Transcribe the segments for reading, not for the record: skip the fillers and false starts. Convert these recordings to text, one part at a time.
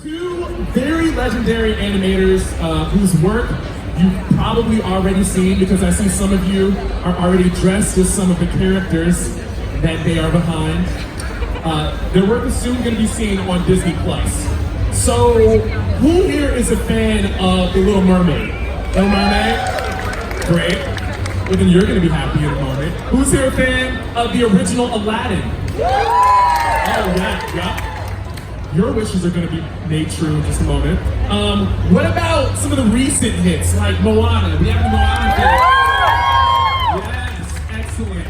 Two very legendary animators whose work you've probably already seen because I see some of you are already dressed as some of the characters that they are behind. Their work is soon going to be seen on Disney Plus. So, who here is a fan of The Little Mermaid? Little Mermaid? Great. Well, then you're going to be happy in a moment. Who's here a fan of the original Aladdin? Oh, yeah. Your wishes are going to be made true in just a moment. What about some of the recent hits, like Moana? We have the Moana film. Yes, excellent.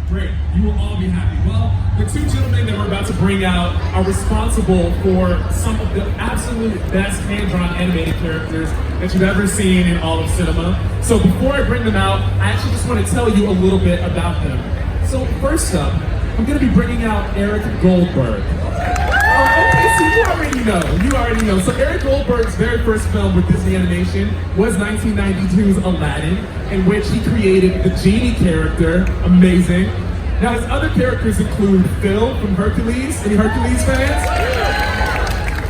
Great, you will all be happy. Well, the two gentlemen that we're about to bring out are responsible for some of the absolute best hand-drawn animated characters that you've ever seen in all of cinema. So before I bring them out, I actually just want to tell you a little bit about them. So first up, I'm going to be bringing out Eric Goldberg. Okay, so you already know. So Eric Goldberg's very first film with Disney Animation was 1992's Aladdin, in which he created the genie character. Amazing. Now his other characters include Phil from Hercules. Any Hercules fans?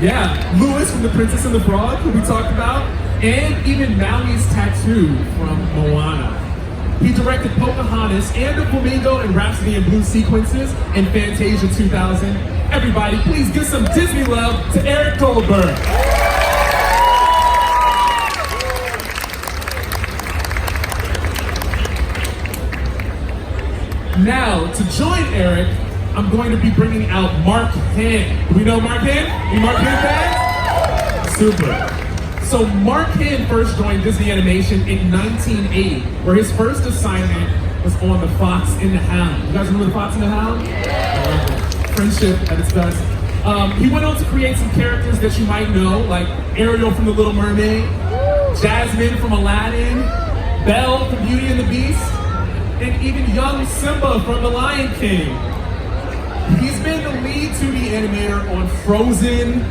Yeah. Louis from The Princess and the Frog, who we talked about, and even Maui's Tattoo from Moana. He directed Pocahontas and the Flamingo and Rhapsody in Blue sequences in Fantasia 2000. Everybody, please give some Disney love to Eric Goldberg. Now, to join Eric, I'm going to be bringing out Mark Henn. Do we know Mark Henn? You Mark Henn fans? Super. So Mark Henn first joined Disney Animation in 1980, where his first assignment was on The Fox and the Hound. You guys remember The Fox and the Hound? Friendship at its best. He went on to create some characters that you might know, like Ariel from The Little Mermaid, Jasmine from Aladdin, Belle from Beauty and the Beast, and even young Simba from The Lion King. He's been the lead 2D animator on Frozen,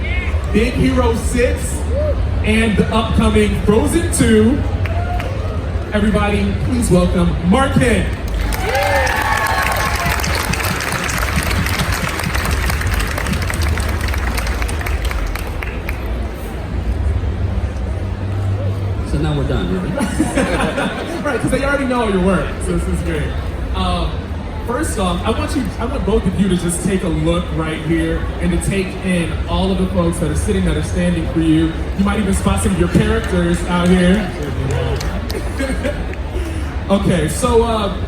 Big Hero 6, and the upcoming Frozen 2. Everybody, please welcome Mark Henn. So now we're done, really? Right, because they already know your work, so this is great. First off, I want both of you to just take a look right here and to take in all of the folks that are sitting, that are standing for you. You might even spot some of your characters out here. Okay, so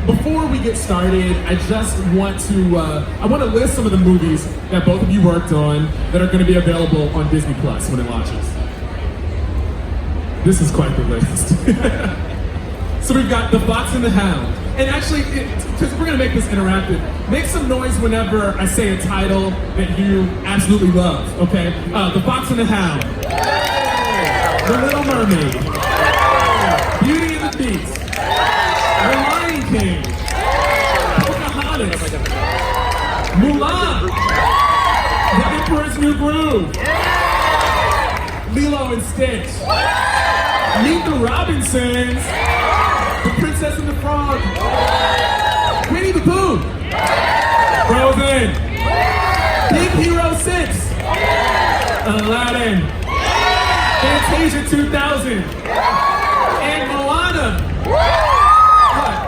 before we get started, I just want to list some of the movies that both of you worked on that are going to be available on Disney Plus when it launches. This is quite the list. So we've got The Fox and the Hound. And actually, because we're going to make this interactive, make some noise whenever I say a title that you absolutely love, okay? The Fox and the Hound. The Little Mermaid. Beauty and the Beast. The Lion King. Pocahontas. Mulan. The Emperor's New Groove. Lilo and Stitch. Meet the Robinsons. The Princess and the Frog. Winnie the Pooh. Frozen. Big Hero 6. Aladdin. Fantasia 2000. And Moana.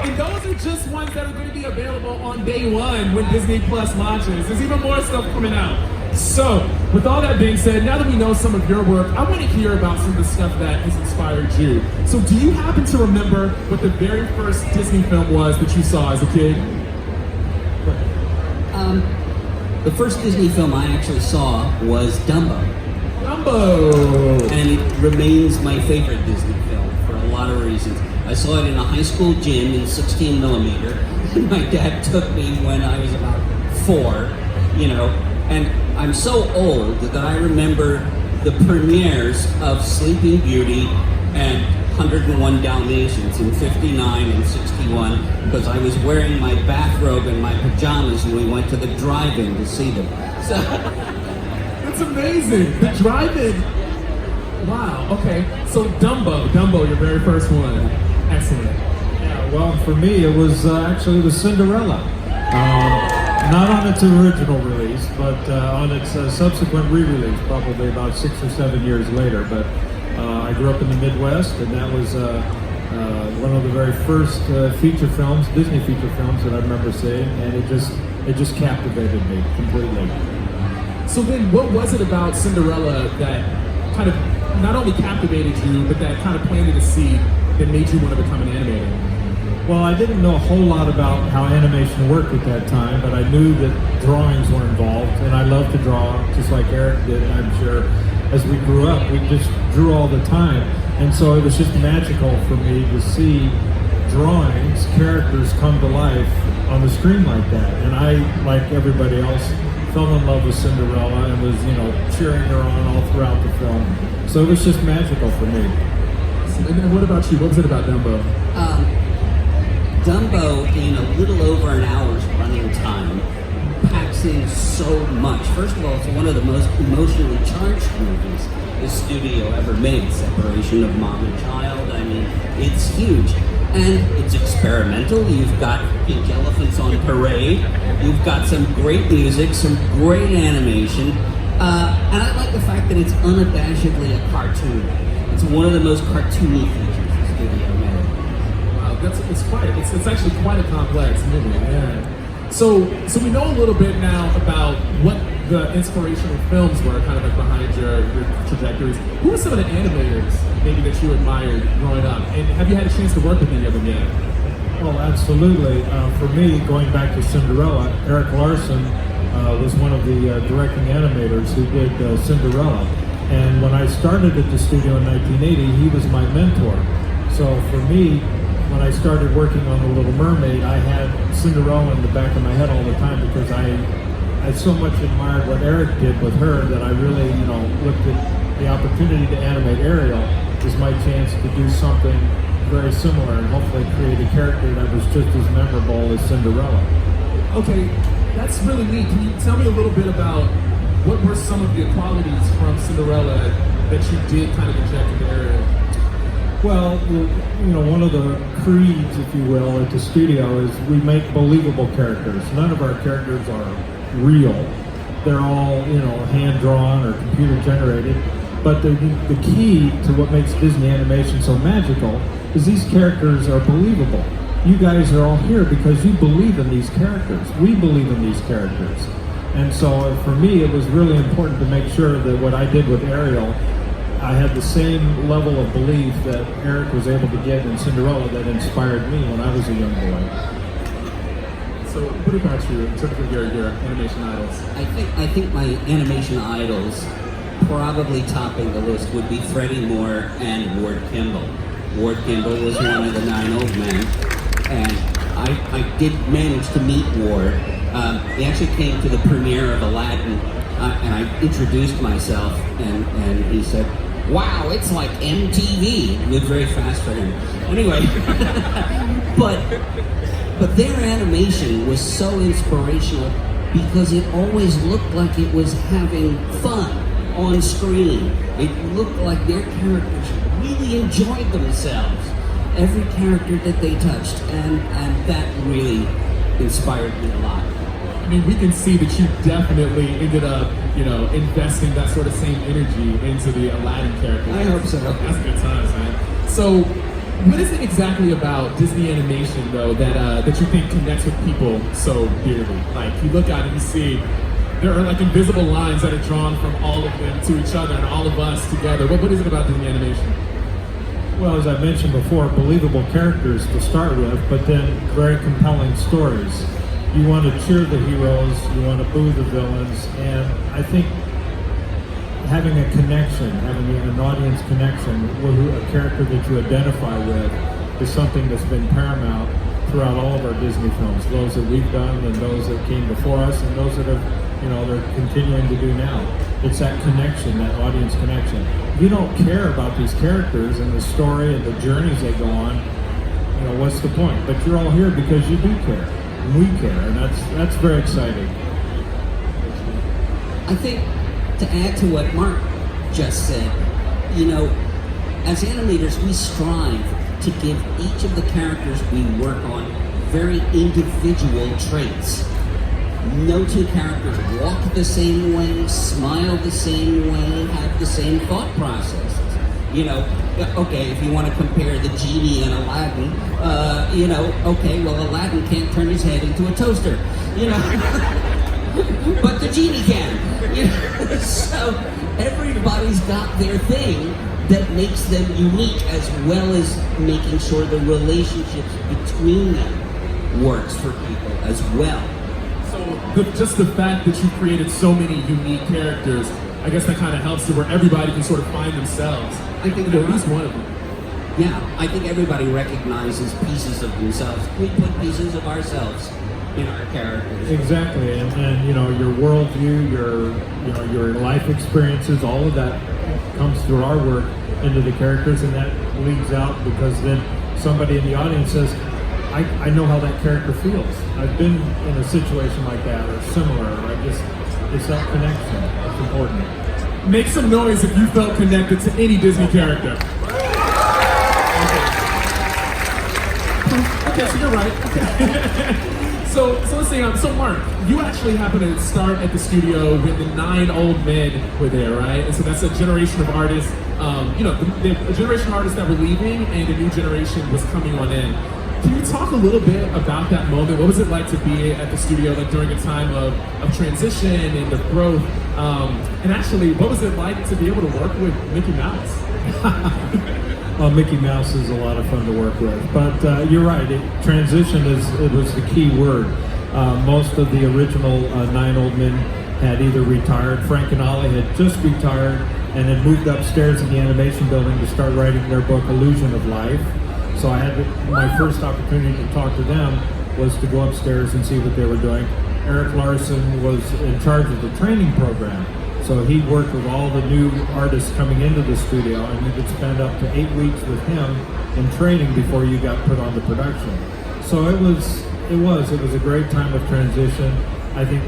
And those are just ones that are going to be available on day one when Disney Plus launches. There's even more stuff coming out. So, with all that being said, now that we know some of your work, I want to hear about some of the stuff that has inspired you. So, do you happen to remember what the very first Disney film was that you saw as a kid? The first Disney film I actually saw was Dumbo. Dumbo! And it remains my favorite Disney film for a lot of reasons. I saw it in a high school gym in 16 millimeter. And my dad took me when I was about 4, and I'm so old that I remember the premieres of Sleeping Beauty and 101 Dalmatians in 59 and 61 because I was wearing my bathrobe and my pajamas when we went to the drive-in to see them. So that's amazing. The drive-in. Wow. Okay. So Dumbo, your very first one. Excellent. Yeah. Well, for me, it was actually Cinderella. Not on its original release, but on its subsequent re-release, probably about 6 or 7 years later. But I grew up in the Midwest, and that was one of the very first feature films, Disney feature films that I remember seeing, and it just captivated me completely. So then, what was it about Cinderella that kind of not only captivated you, but that kind of planted a seed that made you want to become an animator? Well, I didn't know a whole lot about how animation worked at that time, but I knew that drawings were involved, and I loved to draw, just like Eric did, I'm sure. As we grew up, we just drew all the time, and so it was just magical for me to see drawings, characters come to life on the screen like that. And I, like everybody else, fell in love with Cinderella and was, cheering her on all throughout the film. So it was just magical for me. And then what about you? What was it about Dumbo? Dumbo, in a little over an hour's running time, packs in so much. First of all, it's one of the most emotionally charged movies the studio ever made. Separation of mom and child. I mean, it's huge. And it's experimental. You've got pink elephants on parade. You've got some great music, some great animation. And I like the fact that it's unabashedly a cartoon. It's one of the most cartoony features the studio made. It's actually quite a complex movie. Yeah. So we know a little bit now about what the inspirational films were, kind of like behind your trajectories. Who were some of the animators maybe that you admired growing up? And have you had a chance to work with any of them yet? Well, absolutely. For me, going back to Cinderella, Eric Larson was one of the directing animators who did Cinderella. And when I started at the studio in 1980, he was my mentor. So for me, when I started working on The Little Mermaid, I had Cinderella in the back of my head all the time because I so much admired what Eric did with her that I really, looked at the opportunity to animate Ariel as my chance to do something very similar and hopefully create a character that was just as memorable as Cinderella. Okay, that's really neat. Can you tell me a little bit about what were some of the qualities from Cinderella that you did kind of inject into Ariel? Well, one of the creeds, if you will, at the studio is we make believable characters. None of our characters are real. They're all, hand-drawn or computer-generated. But the key to what makes Disney animation so magical is these characters are believable. You guys are all here because you believe in these characters. We believe in these characters. And so for me, it was really important to make sure that what I did with Ariel, I had the same level of belief that Eric was able to get in Cinderella that inspired me when I was a young boy. So what about you in terms of your animation idols? I think my animation idols, probably topping the list, would be Freddie Moore and Ward Kimball. Ward Kimball was one of the 9 old men, and I did manage to meet Ward. He actually came to the premiere of Aladdin, and I introduced myself, and he said, "Wow, it's like MTV." It moved very fast for him. Anyway, but their animation was so inspirational because it always looked like it was having fun on screen. It looked like their characters really enjoyed themselves, every character that they touched, and that really inspired me a lot. I mean, we can see that you definitely ended up, investing that sort of same energy into the Aladdin character. I hope so. That's good times, man. So, what is it exactly about Disney animation, though, that you think connects with people so dearly? Like, you look out and you see there are like invisible lines that are drawn from all of them to each other and all of us together. What is it about Disney animation? Well, as I mentioned before, believable characters to start with, but then very compelling stories. You want to cheer the heroes, you want to boo the villains, and I think having a connection, having an audience connection with a character that you identify with is something that's been paramount throughout all of our Disney films, those that we've done and those that came before us and those that have, they're continuing to do now. It's that connection, that audience connection. If you don't care about these characters and the story and the journeys they go on, what's the point? But you're all here because you do care. And we care, and that's very exciting. I think to add to what Mark just said, as animators, we strive to give each of the characters we work on very individual traits. no two characters walk the same way, smile the same way, have the same thought processes. You know, okay, if you want to compare the genie and Aladdin, you know, okay, well, Aladdin can't turn his head into a toaster, you know, but the genie can. You know? So everybody's got their thing that makes them unique, as well as making sure the relationships between them works for people as well. So just the fact that you created so many unique characters, I guess that kind of helps to where everybody can sort of find themselves. I think at least one of them. Yeah, I think everybody recognizes pieces of themselves. We put pieces of ourselves in our characters. Exactly, and you know, your worldview, your life experiences, all of that comes through our work into the characters, and that leads out because then somebody in the audience says, I know how that character feels. I've been in a situation like that or similar. It's that connection that's important. Make some noise if you felt connected to any Disney character. Okay, so you're right. So let's say, so Mark, you actually happen to start at the studio when the 9 old men were there, right? And so that's a generation of artists, you know, a generation of artists that were leaving and a new generation was coming on in. Can you talk a little bit about that moment? What was it like to be at the studio, like during a time of transition and of growth? And actually, what was it like to be able to work with Mickey Mouse? Well, Mickey Mouse is a lot of fun to work with, but you're right. Transition was the key word. Most of the original 9 old men had either retired. Frank and Ollie had just retired and had moved upstairs in the animation building to start writing their book Illusion of Life. So I had my first opportunity to talk to them was to go upstairs and see what they were doing. Eric Larson was in charge of the training program. So he worked with all the new artists coming into the studio, and you could spend up to 8 weeks with him in training before you got put on the production. So it was a great time of transition. I think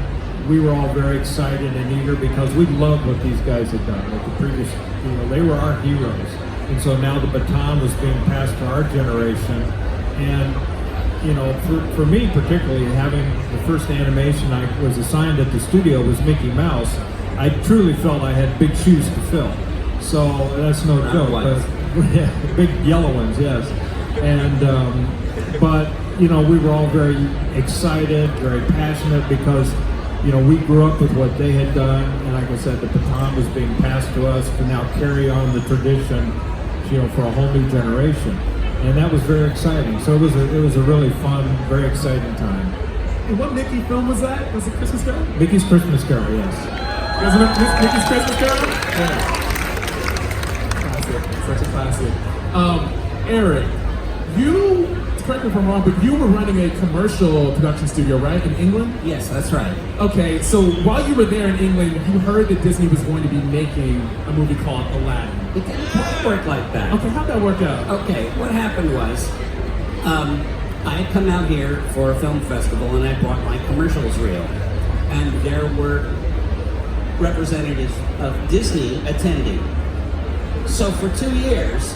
we were all very excited and eager because we loved what these guys had done. Like the previous, you know, they were our heroes. And so now the baton was being passed to our generation. And, you know, for me particularly, having the first animation I was assigned at the studio was Mickey Mouse, I truly felt I had big shoes to fill. So that's no joke. But, yeah, big yellow ones, yes. And, but, you know, we were all very excited, very passionate because, you know, we grew up with what they had done. And like I said, the baton was being passed to us to now carry on the tradition, you know, for a whole new generation, and that was very exciting. So it was a really fun, very exciting time. And what Mickey film was that? Was it Christmas Carol? Mickey's Christmas Carol, yes. Was it Mickey's Christmas Carol? Yeah. Classic, such a classic. Eric, you, correct me if I'm wrong, but you were running a commercial production studio, right, in England? Yes, that's right. Okay, so while you were there in England, you heard that Disney was going to be making a movie called Aladdin. It didn't quite work like that. Okay, how'd that work out? Okay, what happened was, I had come out here for a film festival and I brought my commercials reel. And there were representatives of Disney attending. So for 2 years,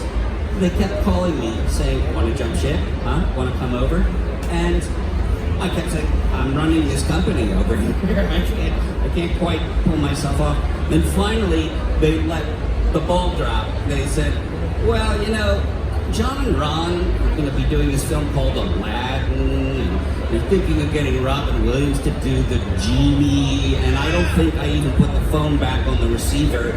they kept calling me saying, want to jump ship? Huh? Want to come over? And I kept saying, I'm running this company over here. I can't quite pull myself off. Then finally, they let the ball drop. They said, well, you know, John and Ron are going to be doing this film called Aladdin, and they're thinking of getting Robin Williams to do the genie, and I don't think I even put the phone back on the receiver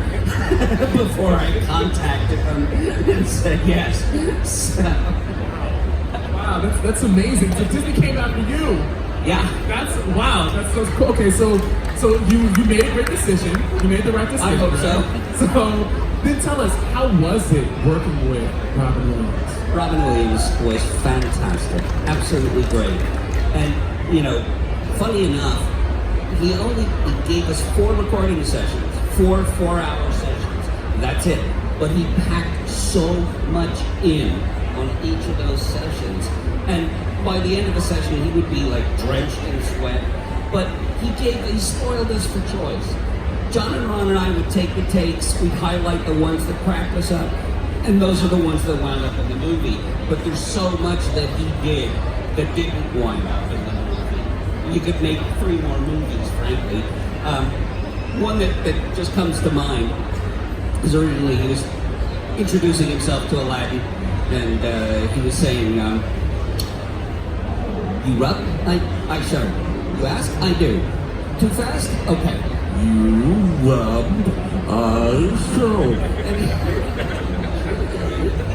before I contacted them and said yes. So. Wow, that's amazing. So Disney came after you. Yeah. That's so cool. Okay, so you made a great decision. You made the right decision. I hope right? So then tell us, how was it working with Robin Williams? Robin Williams was fantastic, absolutely great. And, you know, funny enough, he gave us 4 recording sessions, 4 4-hour sessions. That's it. But he packed so much in on each of those sessions. And by the end of the session, he would be like drenched in sweat. But he spoiled us for choice. John and Ron and I would take the takes, we'd highlight the ones that cracked us up, and those are the ones that wound up in the movie. But there's so much that he did that didn't wind up in the movie. you could make 3 more movies, frankly. One that just comes to mind is originally he was introducing himself to Aladdin, and he was saying, you rub? I show. You ask? I do. Too fast? Okay. You rub? I show.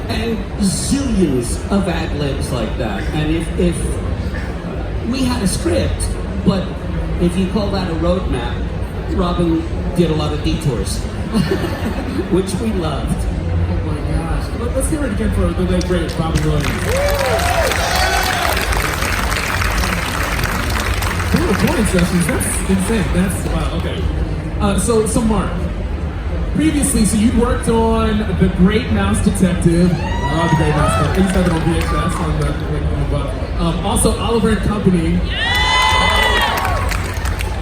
And zillions of ad libs like that. And if we had a script, but if you call that a roadmap, Robin did a lot of detours, which we loved. Oh my gosh. Let's hear it again for the late great Robin Williams. Recording sessions, that's insane. That's wow, okay. So Mark, previously, so you worked on The Great Mouse Detective. The Great Mouse Detective. I used to have it on VHS on the also Oliver and Company.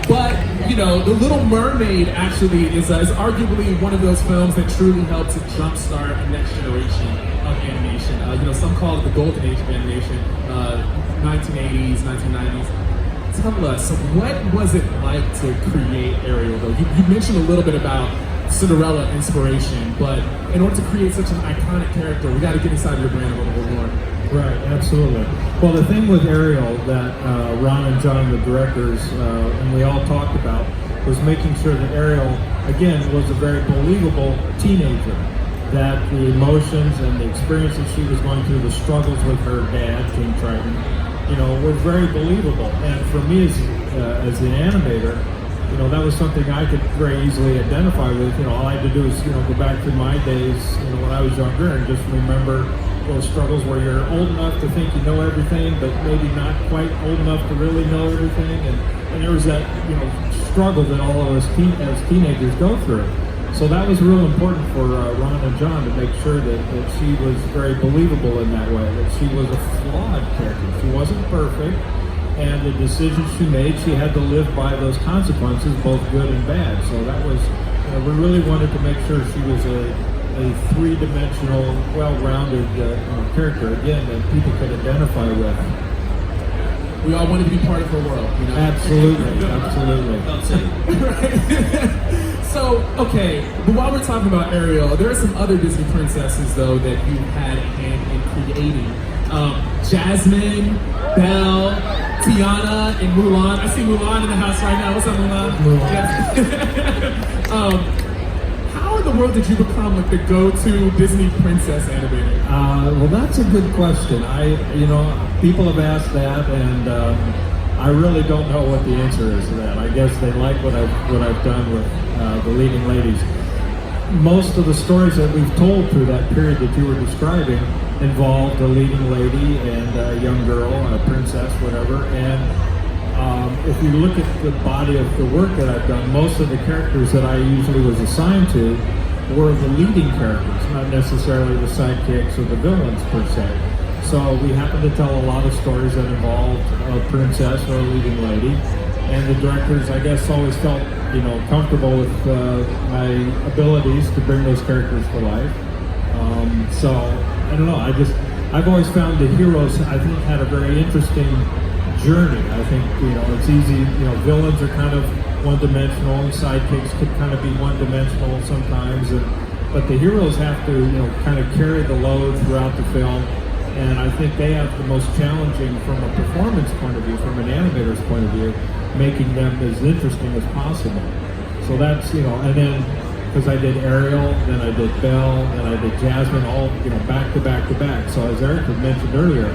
But you know, The Little Mermaid actually is arguably one of those films that truly helped to jumpstart a next generation of animation. You know, some call it the golden age of animation, 1980s, 1990s. Tell us, what was it like to create Ariel, though? You mentioned a little bit about Cinderella inspiration, but in order to create such an iconic character, we got to get inside your brain a little bit more. Right, absolutely. Well, the thing with Ariel that Ron and John, the directors, and we all talked about, was making sure that Ariel, again, was a very believable teenager. That the emotions and the experiences she was going through, the struggles with her dad, King Triton, you know, was very believable. And for me as the animator, you know, that was something I could very easily identify with. You know, all I had to do is, you know, go back through my days, you know, when I was younger and just remember those struggles where you're old enough to think you know everything, but maybe not quite old enough to really know everything. And there was that, you know, struggle that all of us as teenagers go through. So that was real important for Ron and John to make sure that she was very believable in that way, that she was a flawed character. She wasn't perfect, and the decisions she made, she had to live by those consequences, both good and bad. So that was, you know, we really wanted to make sure she was a three-dimensional, well-rounded character, again, that people could identify with. We all wanted to be part of her world, you know? Absolutely, absolutely. Don't say. Right. So, okay, but while we're talking about Ariel, there are some other Disney princesses, though, that you had a hand in creating. Jasmine, Belle, Tiana, and Mulan. I see Mulan in the house right now. What's up, Mulan? Mulan. Yes. How in the world did you become like the go-to Disney princess animator? Well, that's a good question. You know, people have asked that, and I really don't know what the answer is to that. I guess they like what I've done with the leading ladies. Most of the stories that we've told through that period that you were describing involved a leading lady and a young girl, a princess, whatever. And if you look at the body of the work that I've done, most of the characters that I usually was assigned to were the leading characters, not necessarily the sidekicks or the villains per se. So we happen to tell a lot of stories that involved a princess or a leading lady, and the directors, I guess, always felt, you know, comfortable with my abilities to bring those characters to life. So I don't know. I've always found the heroes, I think, had a very interesting journey. I think, you know, it's easy. You know, villains are kind of one-dimensional, and sidekicks could kind of be one-dimensional sometimes, but the heroes have to, you know, kind of carry the load throughout the film. And I think they have the most challenging from a performance point of view, from an animator's point of view, making them as interesting as possible. So that's, you know, and then, because I did Ariel, then I did Belle, then I did Jasmine, all, you know, back to back to back. So as Eric had mentioned earlier,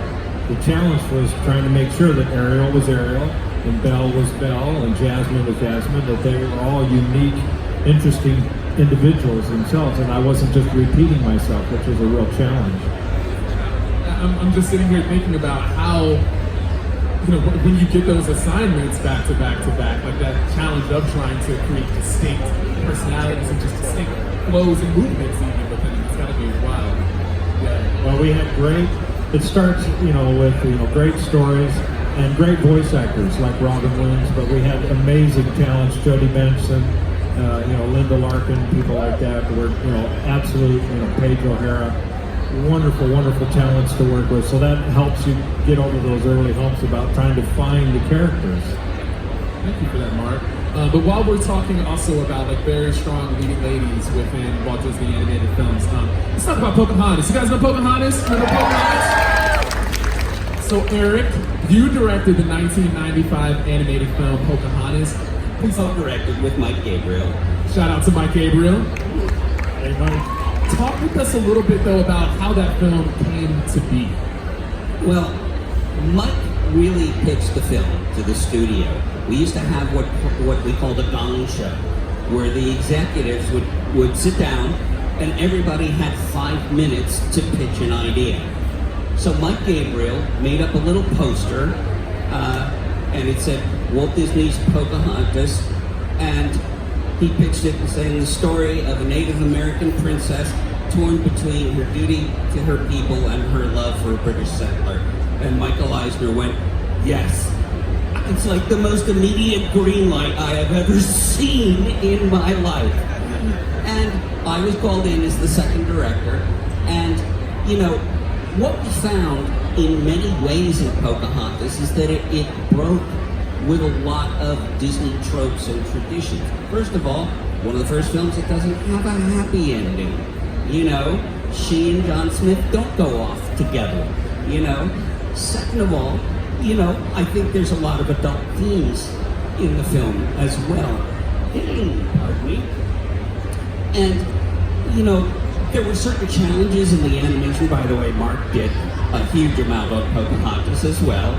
the challenge was trying to make sure that Ariel was Ariel, and Belle was Belle, and Jasmine was Jasmine, that they were all unique, interesting individuals themselves, and I wasn't just repeating myself, which was a real challenge. I'm just sitting here thinking about how, you know, when you get those assignments back to back to back, like that challenge of trying to create distinct personalities and just distinct flows and movements even within them, it's got to be wild. Yeah. Well, we had it starts, you know, with, you know, great stories and great voice actors like Robin Williams, but we had amazing talents, Jodie Benson, you know, Linda Larkin, people like that, were, you know, absolute, you know, Paige O'Hara. wonderful, wonderful talents to work with. So that helps you get over those early humps about trying to find the characters. Thank you for that, Mark. But while we're talking also about like very strong leading ladies within Walt Disney animated films, let's talk about Pocahontas. You guys know Pocahontas? Remember Pocahontas? So Eric, you directed the 1995 animated film Pocahontas. Please help Directed with Mike Gabriel. Shout out to Mike Gabriel. Hey, Mike. Talk with us a little bit though about how that film came to be. Well, Mike really pitched the film to the studio. We used to have what we called a gong show, where the executives would sit down and everybody had 5 minutes to pitch an idea. So Mike Gabriel made up a little poster, and it said Walt Disney's Pocahontas, and he pitched it saying the story of a Native American princess torn between her duty to her people and her love for a British settler. And Michael Eisner went, yes. It's like the most immediate green light I have ever seen in my life. And I was called in as the second director. And, you know, what we found in many ways in Pocahontas is that it broke with a lot of Disney tropes and traditions. First of all, one of the first films that doesn't have a happy ending. You know, she and John Smith don't go off together, you know. Second of all, you know, I think there's a lot of adult themes in the film as well. Pardon me. And, you know, there were certain challenges in the animation. By the way, Mark did a huge amount on Pocahontas as well.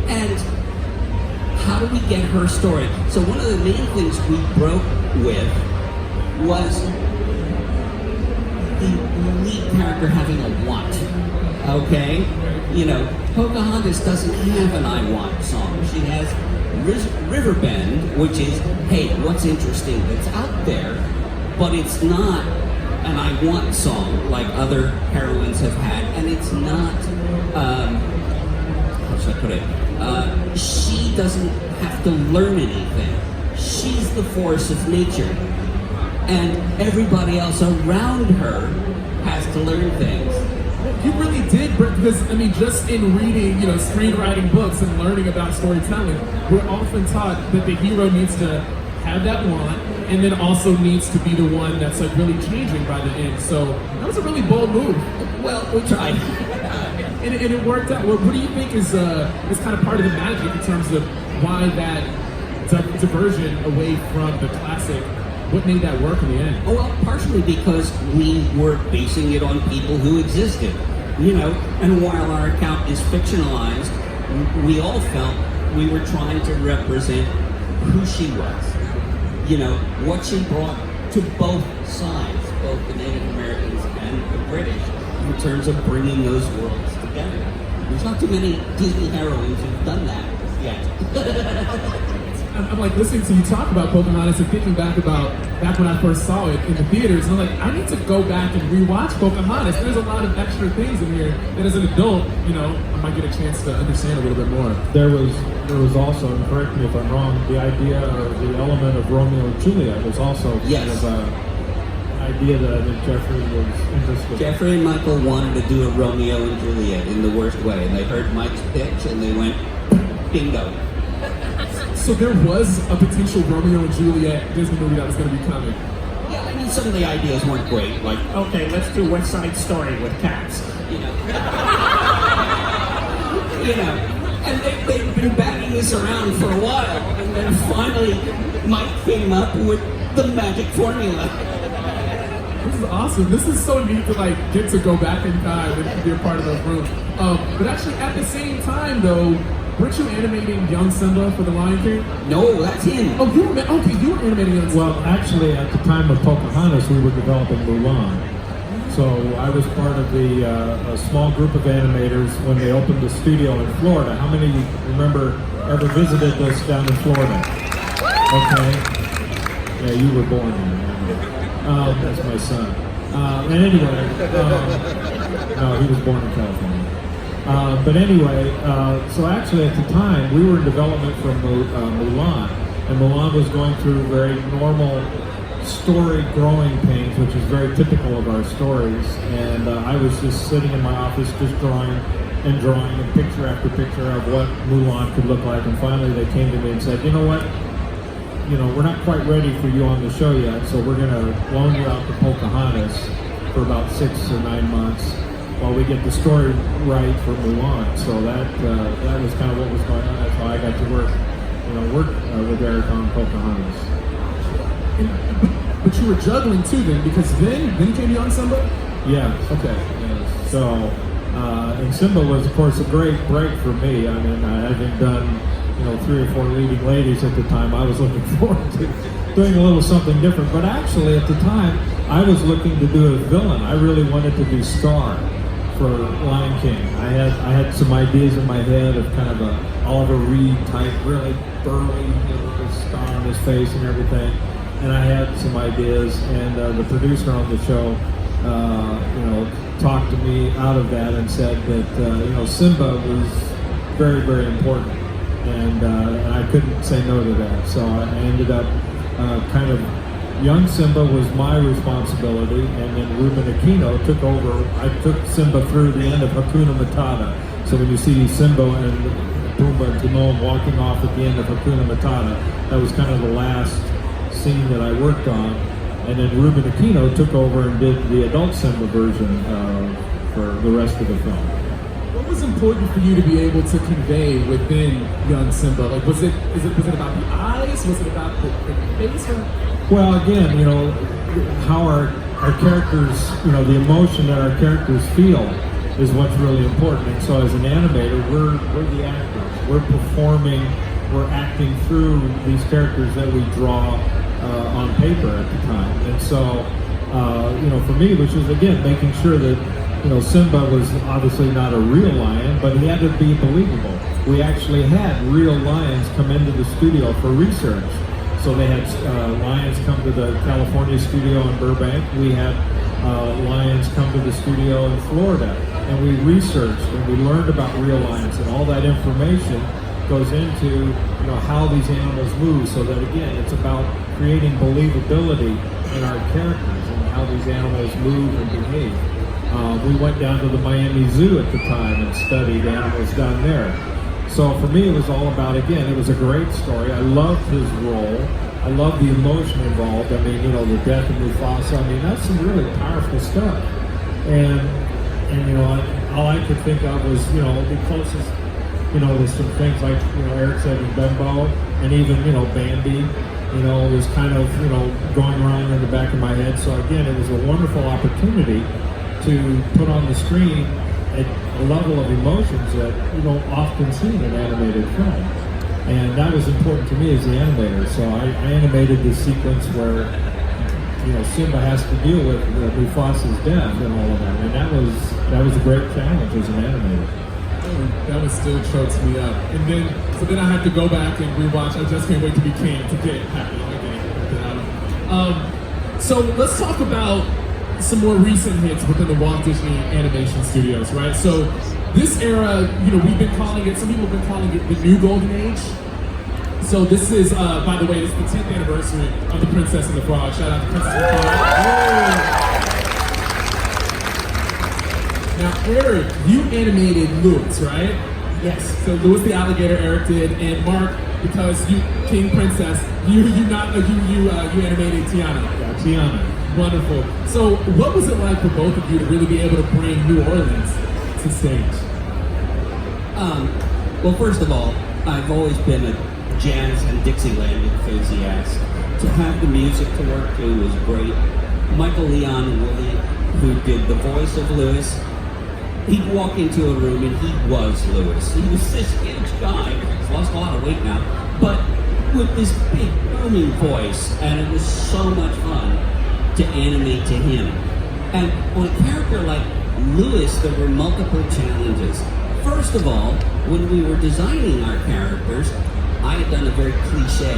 And how do we get her story? So one of the main things we broke with was the lead character having a want. Okay? You know, Pocahontas doesn't have an I Want song. She has Riverbend, which is, hey, what's interesting that's out there, but it's not an I Want song like other heroines have had, and it's not, how should I put it? She doesn't have to learn anything. She's the force of nature. And everybody else around her has to learn things. You really did, because I mean, just in reading, you know, screenwriting books and learning about storytelling, we're often taught that the hero needs to have that want, and then also needs to be the one that's like really changing by the end. So that was a really bold move. Well, we tried. And it worked out. What do you think is kind of part of the magic in terms of why that diversion away from the classic? What made that work in the end? Oh, well, partially because we were basing it on people who existed, you know, and while our account is fictionalized, we all felt we were trying to represent who she was, you know, what she brought to both sides, both the Native Americans and the British, in terms of bringing those worlds together. There's not too many Disney heroines who've done that yet. I'm like listening to you talk about Pocahontas and thinking back when I first saw it in the theaters, and I'm like, I need to go back and rewatch Pocahontas. There's a lot of extra things in here that as an adult, you know, I might get a chance to understand a little bit more. There was also, and correct me if I'm wrong, the idea or the element of Romeo and Juliet was also kind of an idea that I think Jeffrey was interested in. Jeffrey and Michael wanted to do a Romeo and Juliet in the worst way. They heard Mike's pitch and they went, bingo. So there was a potential Romeo and Juliet Disney movie that was going to be coming. Yeah, I mean, some of the ideas weren't great. Like, okay, let's do West Side Story with cats. You know. You know. And they've been batting this around for a while. And then finally, Mike came up with the magic formula. This is awesome. This is so neat to like get to go back in time and be a part of those rooms. But actually, at the same time, though, weren't you animating young Simba for The Lion King? No, that's him. Oh, you were animating young Simba. Well, actually, at the time of Pocahontas, we were developing Mulan. So I was part of a small group of animators when they opened the studio in Florida. How many remember ever visited this down in Florida? Okay. Yeah, you were born there. That's my son. And anyway, no, he was born in California. But anyway, so actually at the time, we were in development for Mulan, and Mulan was going through very normal story growing pains, which is very typical of our stories. And I was just sitting in my office just drawing and picture after picture of what Mulan could look like. And finally they came to me and said, you know what? We're not quite ready for you on the show yet, so we're going to loan you out to Pocahontas for about 6 or 9 months while we get the story right for Mulan. So that was kind of what was going on. That's how I got to work with Eric on Pocahontas. But you were juggling too then, because then came Young Simba? Yeah. Okay. Yes. So, and Simba was, of course, a great break for me. I mean, having done 3 or 4 leading ladies at the time, I was looking forward to doing a little something different. But actually, at the time, I was looking to do a villain. I really wanted to be Scar for Lion King. I had some ideas in my head of kind of a Oliver Reed type, really burly, with a scar on his face and everything. And I had some ideas, and the producer on the show, talked to me out of that and said that Simba was very, very important. And I couldn't say no to that. So I ended up kind of, young Simba was my responsibility, and then Ruben Aquino took over. I took Simba through the end of Hakuna Matata. So when you see Simba and Pumbaa and Timon walking off at the end of Hakuna Matata, that was kind of the last scene that I worked on. And then Ruben Aquino took over and did the adult Simba version for the rest of the film. What was important for you to be able to convey within young Simba? Like, was it about the eyes? Was it about the face? Well, again, how our characters, the emotion that our characters feel is what's really important. And so as an animator, we're the actors. We're performing, we're acting through these characters that we draw on paper at the time. And so, for me, which was, again, making sure that Simba was obviously not a real lion, but he had to be believable. We actually had real lions come into the studio for research. So they had lions come to the California studio in Burbank. We had lions come to the studio in Florida. And we researched and we learned about real lions, and all that information goes into how these animals move, so that, again, it's about creating believability in our characters and how these animals move and behave. We went down to the Miami Zoo at the time and studied animals down there. So for me, it was all about, again, it was a great story. I loved his role. I loved the emotion involved. I mean, the death of Mufasa. I mean, that's some really powerful stuff. And all I could think of was, the closest, was some things like, Eric said, Bembo, and even, Bambi, was kind of, going around in the back of my head. So again, it was a wonderful opportunity to put on the screen a level of emotions that you don't often see in an animated film. And that was important to me as the animator. So I animated this sequence where, Simba has to deal with Mufasa's death and all of that. And that was a great challenge as an animator. That one still chokes me up. And then I had to go back and rewatch I Just Can't Wait to Be King to get happy again. So let's talk about some more recent hits within the Walt Disney Animation Studios, right? So this era, we've been calling it, some people have been calling it the new golden age. So this is, by the way, this is the 10th anniversary of The Princess and the Frog. Shout out to Princess and the Frog. Now, Eric, you animated Louis, right? Yes. So Louis the alligator, Eric did, and Mark, because you King Princess, you animated Tiana. Yeah, Tiana. Wonderful. So what was it like for both of you to really be able to bring New Orleans to stage? Well, first of all, I've always been a jazz and Dixieland enthusiast. To have the music to work to was great. Michael Leon Woolley, who did the voice of Louis, he'd walk into a room and he was Louis. He was this huge guy. He's lost a lot of weight now, but with this big booming voice, and it was so much fun to animate to him. And on a character like Louis, there were multiple challenges. First of all, when we were designing our characters, I had done a very cliche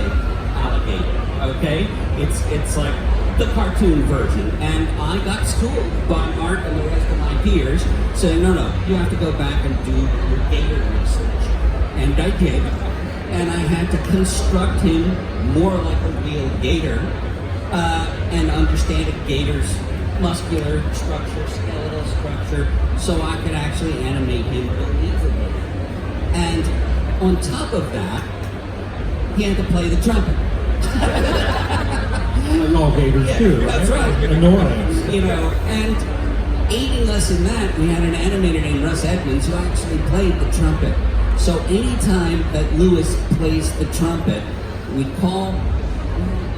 alligator, okay? It's like the cartoon version, and I got schooled by Mark and the rest of my peers saying, no, you have to go back and do your gator research. And I did, and I had to construct him more like a real gator and understand a gator's muscular structure, skeletal structure, so I could actually animate him believably. And on top of that, he had to play the trumpet. Like all gators do. That's right. Annoying. You know, and aiding us in that, we had an animator named Russ Edmonds who actually played the trumpet. So anytime that Lewis plays the trumpet, we'd call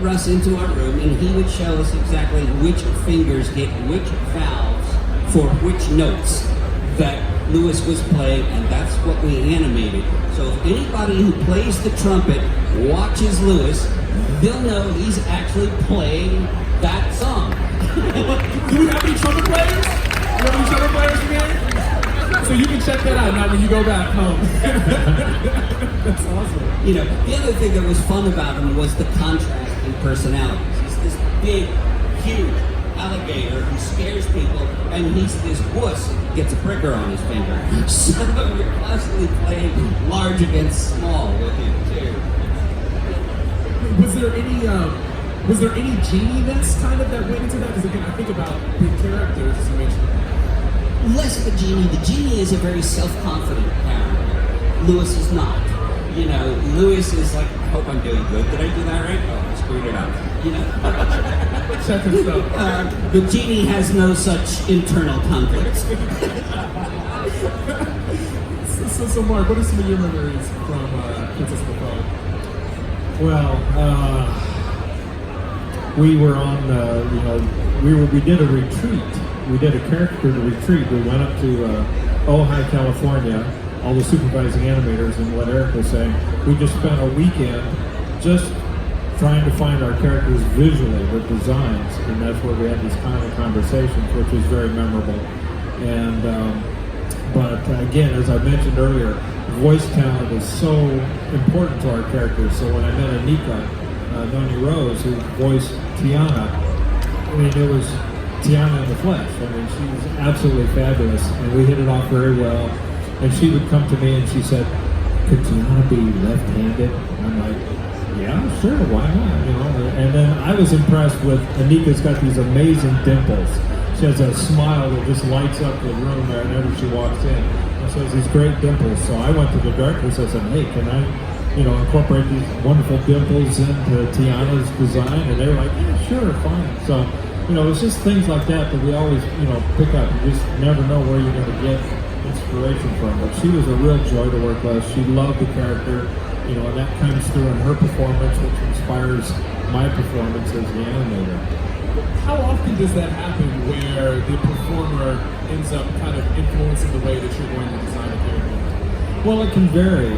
Russ into our room and he would show us exactly which fingers hit which valves for which notes that Lewis was playing, and that's what we animated. So if anybody who plays the trumpet watches Lewis, they'll know he's actually playing that song. Do we have any trumpet players? Do we have any trumpet players in here? So you can check that out now when you go back home. That's awesome. You know, the other thing that was fun about him was the contrast in personalities. He's this big, huge alligator who scares people, and he's this wuss who gets a pricker on his finger. So we're constantly playing large against small with him too. Was there any geniness kind of that went into that? Because again, I think about the characters as you mentioned. Less of a genie. The genie is a very self-confident character. Lewis is not. You know, Lewis is like, I hope I'm doing good. Did I do that right? Oh, I screwed it up. You know. Check this out. The genie has no such internal confidence. So Mark, what are some of your memories from Princess of the Frog? Well, we were on, we did a retreat. We did a character retreat. We went up to Ojai, California, all the supervising animators, and what Eric was saying, we just spent a weekend just trying to find our characters visually with designs, and that's where we had these kind of conversations, which was very memorable. And but again, as I mentioned earlier, voice talent is so important to our characters. So when I met Anika Noni Rose, who voiced Tiana, I mean, it was Tiana in the flesh. I mean, she was absolutely fabulous, and we hit it off very well. And she would come to me and she said, "Could Tiana be left-handed?" And I'm like, "Yeah, sure, why not?" You know. And then I was impressed with Anika's got these amazing dimples. She has a smile that just lights up the room whenever she walks in. And she has these great dimples. So I went to the directors and I said, "Hey, can I, incorporate these wonderful dimples into Tiana's design?" And they were like, "Yeah, sure, fine." So, it's just things like that we always, pick up. You just never know where you're going to get inspiration from. But she was a real joy to work with. She loved the character, and that comes through in her performance, which inspires my performance as the animator. How often does that happen where the performer ends up kind of influencing the way that you're going to design a character? Well, it can vary.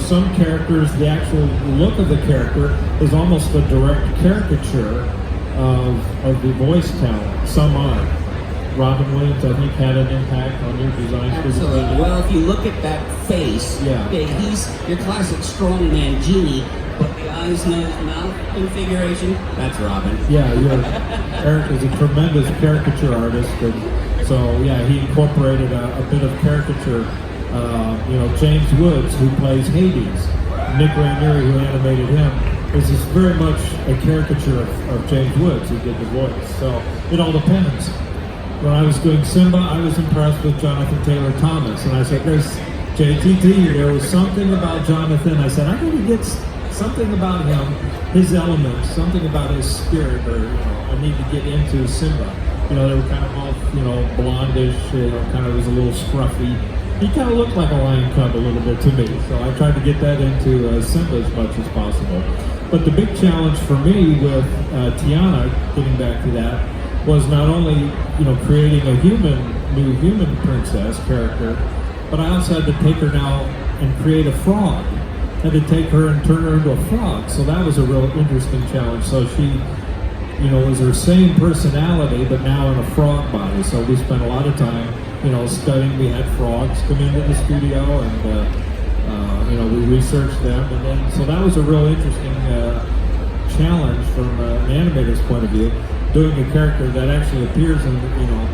Some characters, the actual look of the character is almost a direct caricature of the voice talent. Some are. Robin Williams, I think, had an impact on your design. Absolutely. Well, if you look at that face, he's your classic strongman genie, but the eyes, nose, mouth configuration, that's Robin. Yeah, Eric is a tremendous caricature artist, and so he incorporated a bit of caricature. James Woods, who plays Hades, Nick Ranieri, who animated him, is just very much a caricature of James Woods, who did the voice. So it all depends. When I was doing Simba, I was impressed with Jonathan Taylor Thomas, and I said, "There's JTT. There was something about Jonathan." I said, "I got to get something about him, his elements, something about his spirit, or I need to get into Simba." They were kind of all blondish, kind of was a little scruffy. He kind of looked like a lion cub a little bit to me, so I tried to get that into Simba as much as possible. But the big challenge for me with Tiana, getting back to that, was not only creating a new human princess character, but I also had to take her now and create a frog. Had to take her and turn her into a frog. So that was a real interesting challenge. So she, was her same personality, but now in a frog body. So we spent a lot of time, studying. We had frogs come into the studio, and we researched them, and then so that was a real interesting challenge from an animator's point of view. Doing a character that actually appears in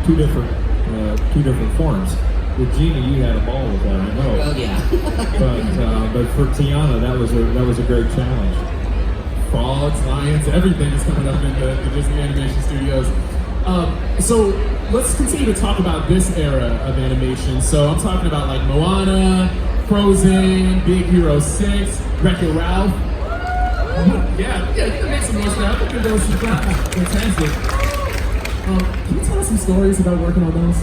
two different forms. With Genie, you had a ball with that, I know. Well, yeah. but for Tiana, that was a great challenge. frogs, lions, everything is coming up in the Disney Animation Studios. So let's continue to talk about this era of animation. So I'm talking about like Moana, Frozen, Big Hero 6, Wreck-It Ralph. Yeah, you can make some noise for that. I think give those some claps. Fantastic. Can you tell us some stories about working on those?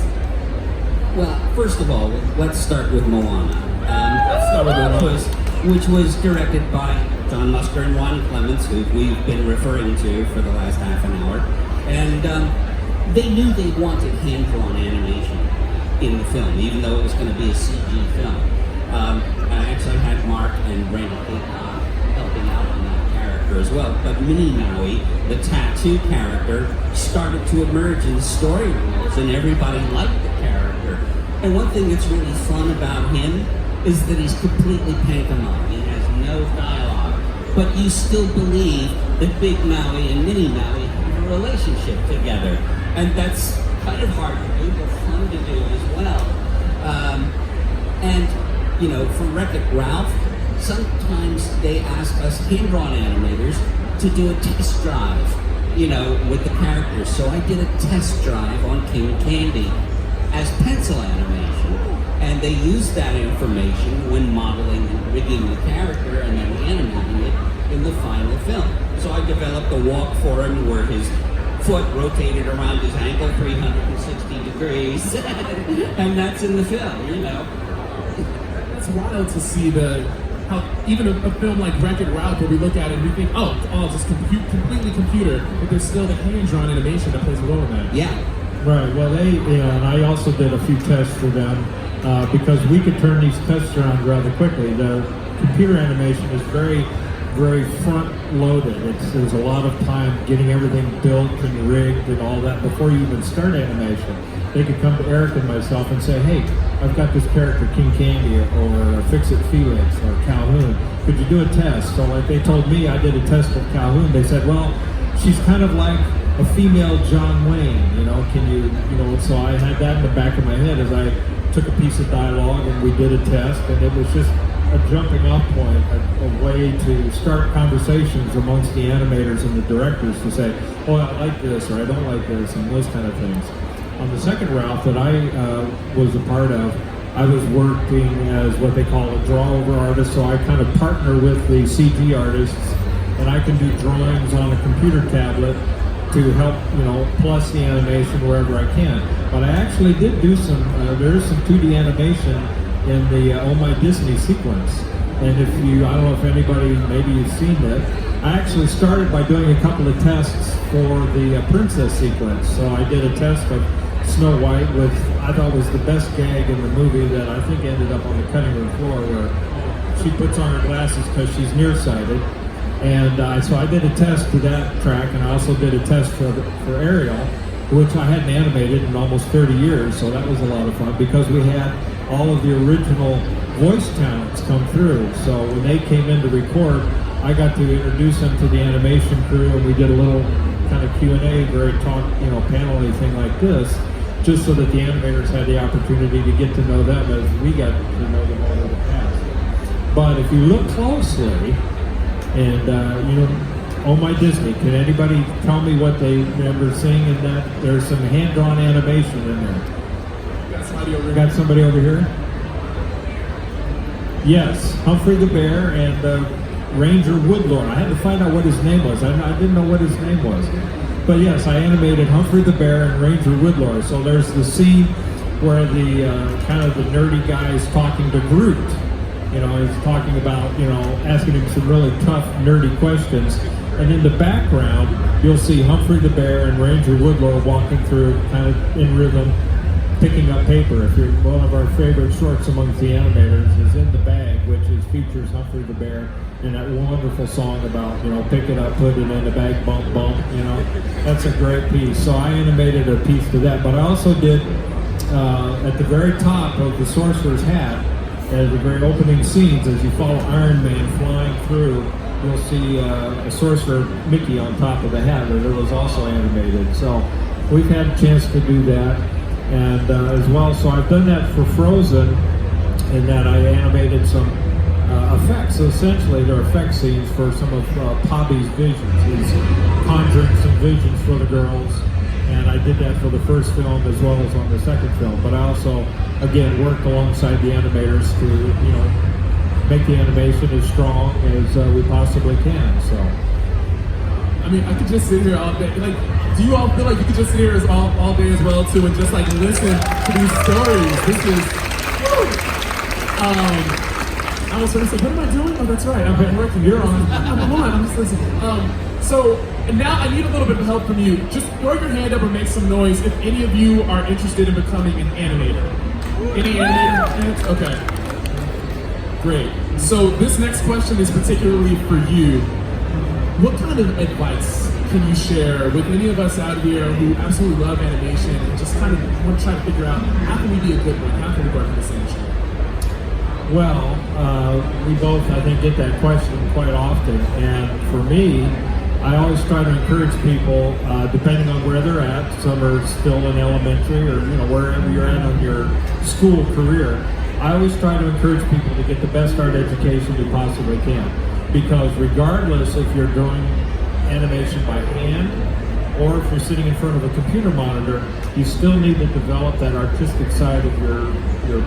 Well, first of all, let's start with Moana. Let's start with Moana. Which was directed by John Musker and Juan Clements, who we've been referring to for the last half an hour. And they knew they wanted hand-drawn animation in the film, even though it was going to be a CG film. I actually had Mark and Randy helping out on that character as well. But Minnie Maui, the tattoo character, started to emerge in the story rules, and everybody liked the character. And one thing that's really fun about him is that he's completely pantomime. He has no dialogue. But you still believe that Big Maui and Minnie Maui have a relationship together. And that's kind of hard to do, but fun to do as well. And, you know, for Wreck-It Ralph, sometimes they ask us hand-drawn animators to do a test drive, you know, with the characters. So I did a test drive on King Candy as pencil animation. And they used that information when modeling and rigging the character and then animating it in the final film. So I developed a walk for him where his foot rotated around his ankle 360 degrees. And that's in the film, you know. It's wild to see how even a film like Wreck-It Ralph, where we look at it and we think, oh, it's all just completely computer, but there's still the hand-drawn animation that plays a role in that. Yeah. Right. Well, and I also did a few tests for them because we could turn these tests around rather quickly. The computer animation is very, very front-loaded. There's a lot of time getting everything built and rigged and all that before you even start animation. They could come to Eric and myself and say, hey, I've got this character, King Candy, or Fix-It Felix, or Calhoun. Could you do a test? So like they told me, I did a test of Calhoun. They said, well, she's kind of like a female John Wayne, you know, can you know, so I had that in the back of my head as I took a piece of dialogue and we did a test, and it was just a jumping off point, a way to start conversations amongst the animators and the directors to say, oh, I like this, or I don't like this, and those kind of things. On the second route that I was a part of, I was working as what they call a draw-over artist, so I kind of partner with the CG artists, and I can do drawings on a computer tablet to help, you know, plus the animation wherever I can. But I actually did do some, there's some 2D animation in the Oh My Disney sequence. And if you, I don't know if anybody, maybe you've seen it, I actually started by doing a couple of tests for the princess sequence. So I did a test of Snow White with, I thought was the best gag in the movie that I think ended up on the cutting room floor, where she puts on her glasses because she's nearsighted. And so I did a test for that track, and I also did a test for Ariel, which I hadn't animated in almost 30 years, so that was a lot of fun because we had all of the original voice talents come through. So when they came in to record, I got to introduce them to the animation crew, and we did a little kind of Q&A, very panel-y thing like this, just so that the animators had the opportunity to get to know them as we got to know them over the past. But if you look closely, and Oh My Disney, can anybody tell me what they remember seeing in that? There's some hand-drawn animation in there. Got somebody over here? Yes, Humphrey the Bear and Ranger Woodlord. I had to find out what his name was. I didn't know what his name was. But yes, I animated Humphrey the Bear and Ranger Woodlord. So there's the scene where the kind of the nerdy guy is talking to Groot. You know, he's talking about, asking him some really tough, nerdy questions. And in the background, you'll see Humphrey the Bear and Ranger Woodlord walking through, kind of in rhythm, picking up paper. If you're one of our favorite shorts amongst the animators is In the Bag, which features Humphrey the Bear in that wonderful song about, pick it up, put it in the bag, bump, bump, That's a great piece. So I animated a piece to that. But I also did, at the very top of the Sorcerer's Hat, as the very opening scenes, as you follow Iron Man flying through, you'll see a Sorcerer Mickey on top of the hat, and it was also animated. So we've had a chance to do that, and as well. So I've done that for Frozen, in that I animated some effects. So essentially, they're effect scenes for some of Pobby's visions. He's conjuring some visions for the girls, and I did that for the first film as well as on the second film. But I also, again, worked alongside the animators to, make the animation as strong as we possibly can. So, I mean, I could just sit here all day. Like, do you all feel like you could just sit here all day as well too, and just like listen to these stories? This is. Woo! I was going to say, what am I doing? Oh, that's right. I've been working. You're on. I'm on. I'm just listening. So now I need a little bit of help from you. Just throw your hand up or make some noise if any of you are interested in becoming an animator. Any animator? Okay. Great. So this next question is particularly for you. What kind of advice can you share with any of us out here who absolutely love animation and just kind of want to try to figure out how can we be a good one? How can we work in this industry? well, we both, I think, get that question quite often. And for me, I always try to encourage people, depending on where they're at. Some are still in elementary or wherever you're at on your school career. I always try to encourage people to get the best art education you possibly can, because regardless if you're doing animation by hand or if you're sitting in front of a computer monitor, you still need to develop that artistic side of your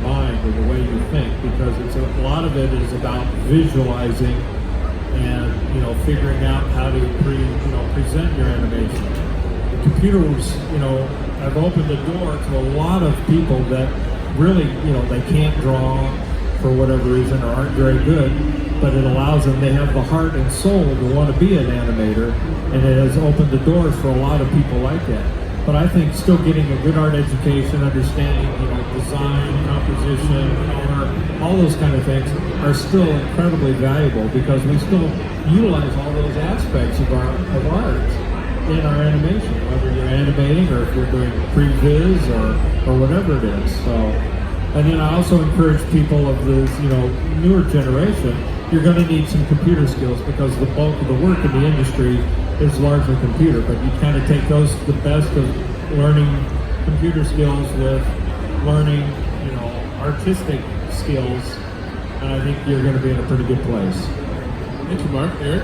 mind and the way you think, because a lot of it is about visualizing and figuring out how to present your animation. The computers have opened the door to a lot of people that really they can't draw for whatever reason or aren't very good, but it allows them, they have the heart and soul to want to be an animator, and it has opened the doors for a lot of people like that. But I think still getting a good art education, understanding design, composition, color, all those kind of things are still incredibly valuable, because we still utilize all those aspects of art in our animation, whether you're animating or if you're doing pre-viz or whatever it is. So, and then I also encourage people of this newer generation, you're going to need some computer skills, because the bulk of the work in the industry is largely computer, but you kind of take the best of learning computer skills with learning artistic skills, and I think you're going to be in a pretty good place. Thank you, Mark. Eric?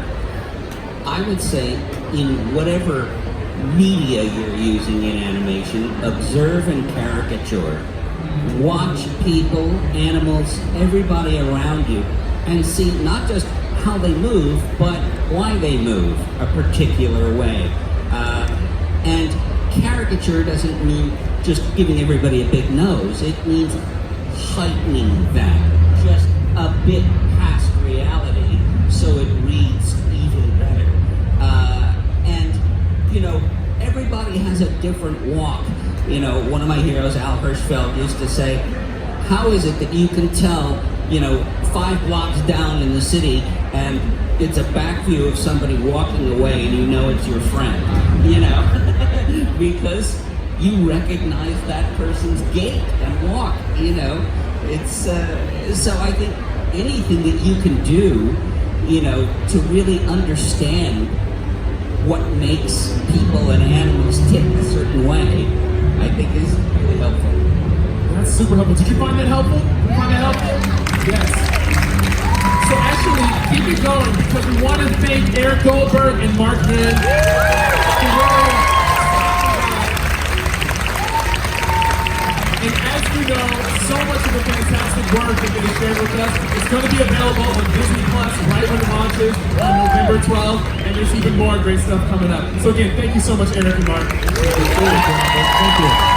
I would say in whatever media you're using in animation, observe and caricature. Watch people, animals, everybody around you, and see not just how they move, but why they move a particular way. And caricature doesn't mean just giving everybody a big nose. It means heightening that just a bit past reality so it reads even better. Everybody has a different walk. One of my heroes, Al Hirschfeld, used to say, how is it that you can tell 5 blocks down in the city and it's a back view of somebody walking away and it's your friend, because you recognize that person's gait and walk, it's, so I think anything that you can do, to really understand what makes people and animals tick a certain way, I think is really helpful. That's super helpful. Did you find that helpful? Did you find that helpful? Yes. So actually, keep it going, because we want to thank Eric Goldberg and Mark Henn. And as you know, so much of the fantastic work that they shared with us is going to be available on Disney Plus right when it launches on November 12th, and there's even more great stuff coming up. So again, thank you so much, Eric and Mark. Thank you.